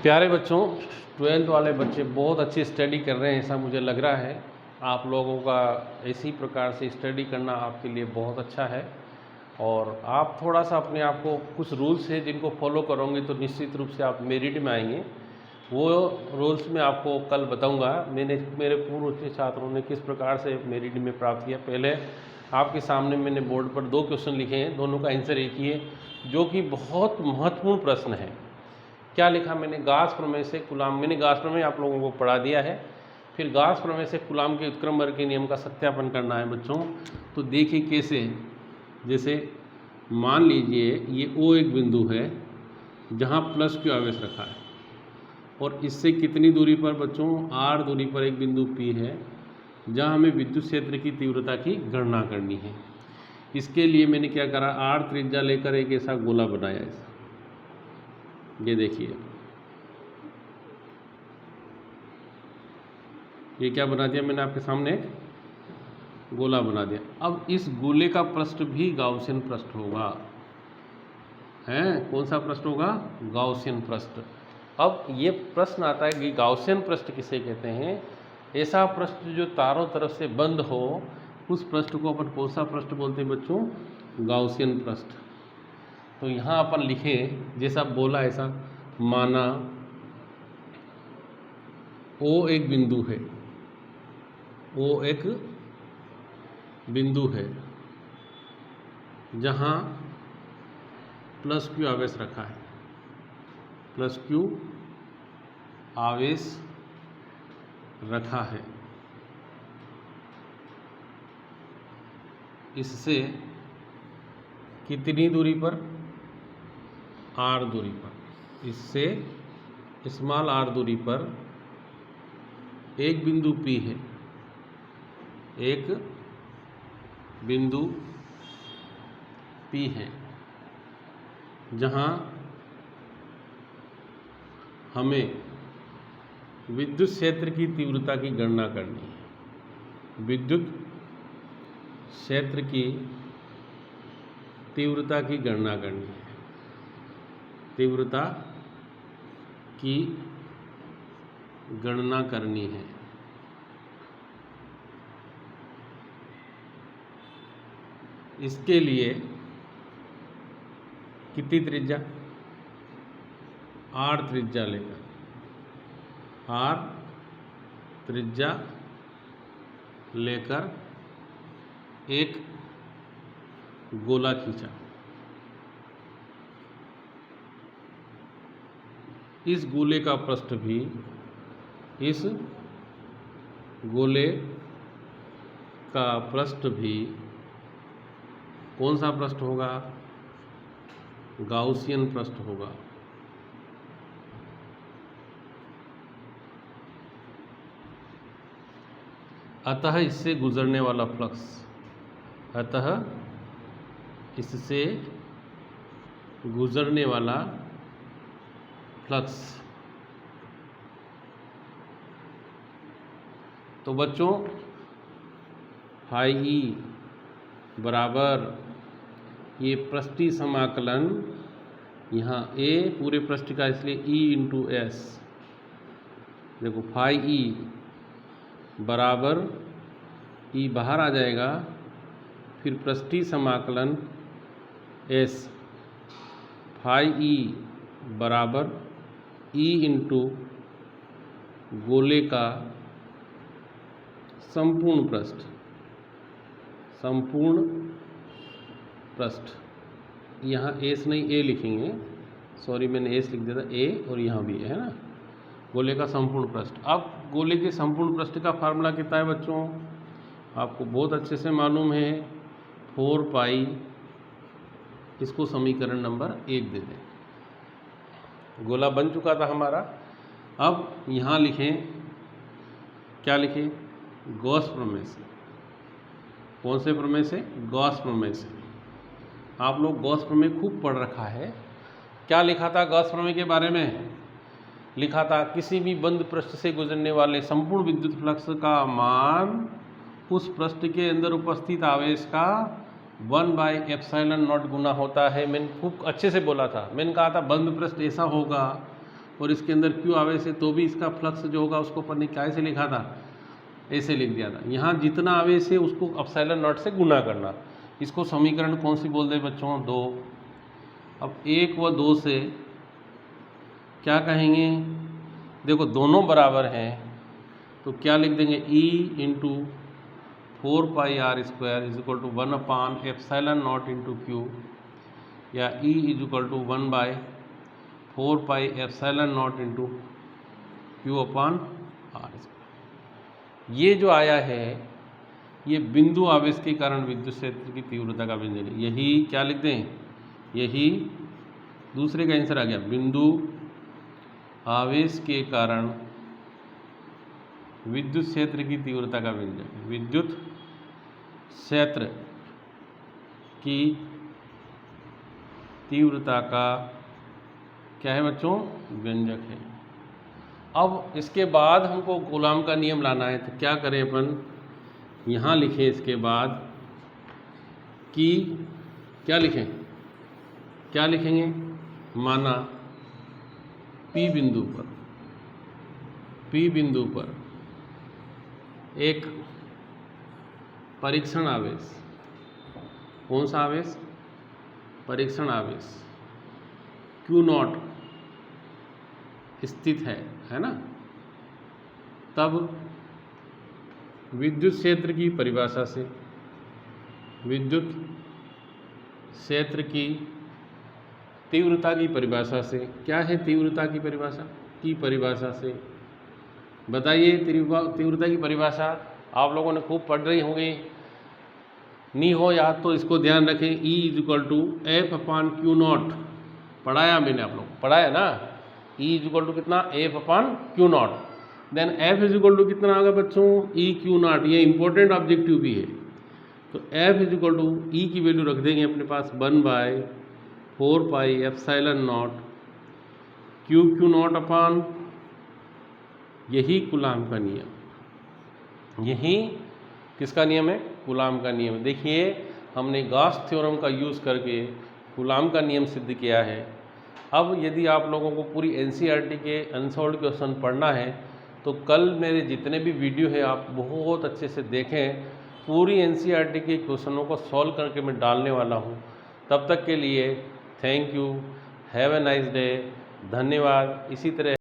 प्यारे बच्चों, 12th वाले बच्चे बहुत अच्छी स्टडी कर रहे हैं, ऐसा मुझे लग रहा है। आप लोगों का इसी प्रकार से स्टडी करना आपके लिए बहुत अच्छा है और आप थोड़ा सा अपने आप को कुछ रूल्स हैं जिनको फॉलो करोगे तो निश्चित रूप से आप मेरिट में आएंगे। वो रूल्स मैं आपको कल बताऊंगा। मेरे पूर्व के छात्रों ने किस प्रकार से मेरिट में प्राप्त किया। पहले आपके सामने मैंने बोर्ड पर 2 क्वेश्चन लिखे हैं, दोनों का आंसर एक ही है, जो कि बहुत महत्वपूर्ण प्रश्न है। क्या लिखा मैंने? गाउस प्रमेय से कूलॉम। मैंने गाउस प्रमेय आप लोगों को पढ़ा दिया है। फिर गाउस प्रमेय से कूलॉम के उत्क्रम वर्ग के नियम का सत्यापन करना है बच्चों। तो देखिए कैसे, जैसे मान लीजिए ये O एक बिंदु है जहाँ प्लस Q आवेश रखा है और इससे कितनी दूरी पर बच्चों? R दूरी पर एक बिंदु P है जहाँ हमें विद्युत क्षेत्र की तीव्रता की गणना करनी है। इसके लिए मैंने क्या करा, R त्रिज्या लेकर एक ऐसा गोला बनाया। ऐसा ये देखिए, ये क्या बना दिया मैंने आपके सामने? एक गोला बना दिया। अब इस गोले का पृष्ठ भी गाउसियन पृष्ठ होगा। कौन सा पृष्ठ होगा? गाउसियन पृष्ठ। अब ये प्रश्न आता है कि गाउसियन पृष्ठ किसे कहते हैं? ऐसा पृष्ठ जो चारों तरफ से बंद हो, उस पृष्ठ को अपन कौन सा पृष्ठ बोलते हैं बच्चों? गाउसियन पृष्ठ। तो यहाँ अपन लिखें, जैसा बोला ऐसा माना O एक बिंदु है, O एक बिंदु है जहाँ प्लस Q आवेश रखा है, प्लस Q आवेश रखा है। इससे कितनी दूरी पर? R दूरी पर। इससे स्मॉल r दूरी पर एक बिंदु P है, एक बिंदु P है जहाँ हमें विद्युत क्षेत्र की तीव्रता की गणना करनी है। विद्युत क्षेत्र की तीव्रता की गणना करनी है। तीव्रता की गणना करनी है। इसके लिए कितनी त्रिज्या? R त्रिज्या लेकर, R त्रिज्या लेकर एक गोला खींचा। इस गोले का पृष्ठ भी, इस गोले का पृष्ठ भी कौन सा पृष्ठ होगा? गाउसियन पृष्ठ होगा। अतः इससे गुजरने वाला फ्लक्स, अतः इससे गुजरने वाला फ्लक्स। तो बच्चों फाई ई बराबर ये पृष्ठीय समाकलन, यहाँ A पूरे पृष्ठ का, इसलिए E इंटू एस। देखो फाई ई बराबर E बाहर आ जाएगा, फिर पृष्ठीय समाकलन S। फाई ई बराबर E इंटू गोले का संपूर्ण पृष्ठ, संपूर्ण पृष्ठ। यहाँ एस नहीं A लिखेंगे, सॉरी मैंने एस लिख दिया था, A और यहाँ भी है ना, गोले का संपूर्ण पृष्ठ। अब गोले के संपूर्ण पृष्ठ का फार्मूला कितना है बच्चों? आपको बहुत अच्छे से मालूम है, 4 पाई, इसको समीकरण नंबर 1 दे दें। गोला बन चुका था हमारा। अब यहाँ लिखें, क्या लिखें? गॉस प्रमेय से। कौन से प्रमेय से? गॉस प्रमेय से। आप लोग गॉस प्रमेय खूब पढ़ रखा है। क्या लिखा था गॉस प्रमेय के बारे में? लिखा था किसी भी बंद पृष्ठ से गुजरने वाले संपूर्ण विद्युत फ्लक्स का मान उस पृष्ठ के अंदर उपस्थित आवेश का 1/ε0 गुना होता है। मैंने खूब अच्छे से बोला था। मैंने कहा था बंद पृष्ठ ऐसा होगा और इसके अंदर Q आवेश है, तो भी इसका फ्लक्स जो होगा उसको अपन ने कैसे लिखा था, ऐसे लिख दिया था। यहाँ जितना आवेश है उसको एप्सिलॉन नॉट से गुना करना। इसको समीकरण कौन सी बोल दे बच्चों, 2। अब 1 व 2 से क्या कहेंगे, देखो दोनों बराबर हैं तो क्या लिख देंगे, E into 4πr² is equal to 1/एप्सिलॉन नॉट इंटू Q, या E is equal to 1/4π epsilon not into Q/r²। ये जो आया है ये बिंदु आवेश के कारण विद्युत क्षेत्र की तीव्रता का व्यंजक है। यही क्या लिख दें, यही दूसरे का आंसर आ गया, बिंदु आवेश के कारण विद्युत क्षेत्र की तीव्रता का व्यंजक। विद्युत क्षेत्र की तीव्रता का क्या है बच्चों, व्यंजक है। अब इसके बाद हमको कूलाम का नियम लाना है, तो क्या करें अपन, यहाँ लिखें इसके बाद कि क्या लिखें, क्या लिखेंगे, माना P बिंदु पर एक परीक्षण आवेश, कौन सा आवेश, परीक्षण आवेश Q0 स्थित है ना, तब विद्युत क्षेत्र की परिभाषा से, विद्युत क्षेत्र की तीव्रता की परिभाषा से, क्या है तीव्रता की परिभाषा से बताइए। तीव्रता की परिभाषा आप लोगों ने खूब पढ़ रही होंगी, नहीं हो याद तो इसको ध्यान रखें, E is equal to F/Q0, पढ़ाया मैंने, आप लोग पढ़ाया ना, E इज इक्वल टू कितना, F/Q0, then F is equal to कितना आ गया बच्चों, EQ0, ये इंपॉर्टेंट ऑब्जेक्टिव भी है। तो F is equal to E की वैल्यू रख देंगे अपने पास 1/4π एप्सिलॉन नॉट Q0 अपान, यही कूलाम का नियम, यही किसका नियम है, कूलाम का नियम। देखिए हमने गॉस थ्योरम का यूज़ करके कूलाम का नियम सिद्ध किया है। अब यदि आप लोगों को पूरी NCERT के अनसॉल्व्ड क्वेश्चन पढ़ना है तो कल मेरे जितने भी वीडियो है आप बहुत अच्छे से देखें, पूरी NCERT के क्वेश्चनों को सॉल्व करके मैं डालने वाला हूँ। तब तक के लिए thank you, have a nice day, धन्यवाद। इसी तरह